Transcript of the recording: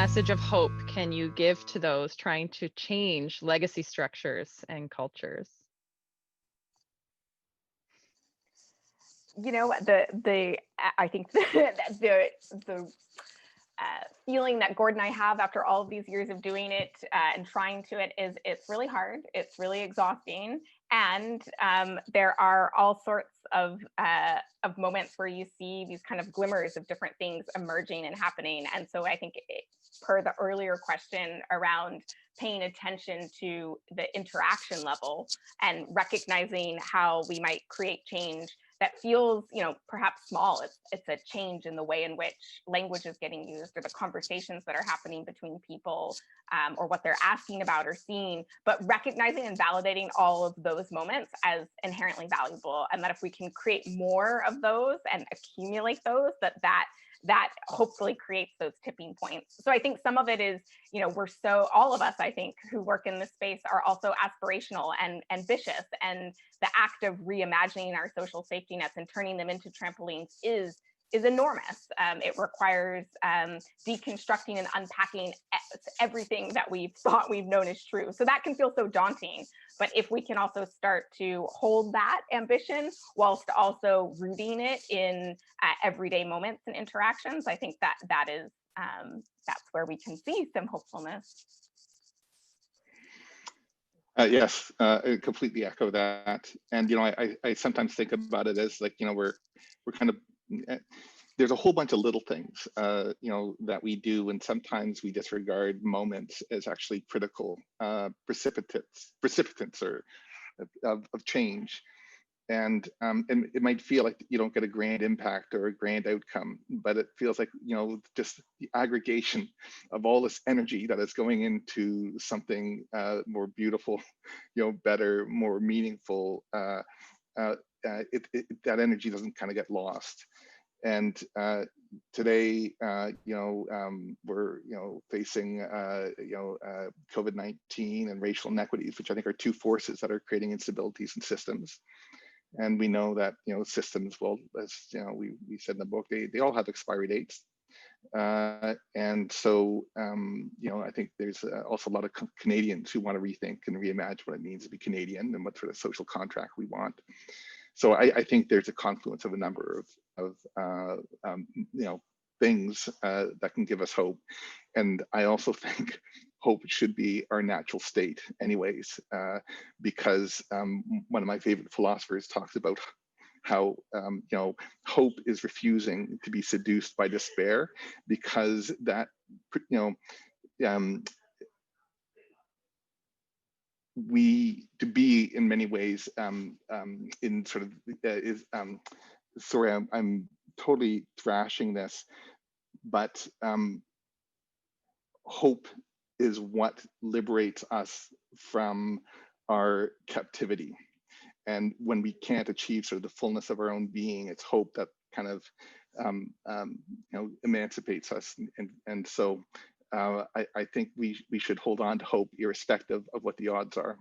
message of hope can you give to those trying to change legacy structures and cultures? You know, I think the feeling that Gord and I have after all of these years of doing it and trying to it is it's really hard. It's really exhausting. And there are all sorts of moments where you see these kind of glimmers of different things emerging and happening. And so I think per the earlier question around paying attention to the interaction level and recognizing how we might create change that feels, perhaps small. It's a change in the way in which language is getting used or the conversations that are happening between people or what they're asking about or seeing, but recognizing and validating all of those moments as inherently valuable. And that if we can create more of those and accumulate those, that hopefully creates those tipping points. So I think some of it is, all of us, I think, who work in this space are also aspirational and ambitious. And the act of reimagining our social safety nets and turning them into trampolines is enormous. It requires deconstructing and unpacking everything that we've thought we've known is true. So that can feel so daunting. But if we can also start to hold that ambition whilst also rooting it in everyday moments and interactions, I think that's where we can see some hopefulness. Yes, I completely echo that. And I sometimes think about it as like we're kind of there's a whole bunch of little things that we do, and sometimes we disregard moments as actually critical precipitants or of change. And it might feel like you don't get a grand impact or a grand outcome, but it feels like just the aggregation of all this energy that is going into something more beautiful, better, more meaningful. That energy doesn't kind of get lost. And today, we're facing COVID-19 and racial inequities, which I think are two forces that are creating instabilities in systems. And we know that systems, well, as we said in the book, they all have expiry dates. And so I think there's also a lot of Canadians who want to rethink and reimagine what it means to be Canadian and what sort of social contract we want. So I think there's a confluence of a number of things that can give us hope. And I also think hope should be our natural state anyways, because one of my favorite philosophers talks about how hope is refusing to be seduced by despair, because that we to be in many ways in sort of is sorry, I'm totally thrashing this, but hope is what liberates us from our captivity. And when we can't achieve sort of the fullness of our own being, it's hope that kind of emancipates us. And so I think we should hold on to hope irrespective of what the odds are.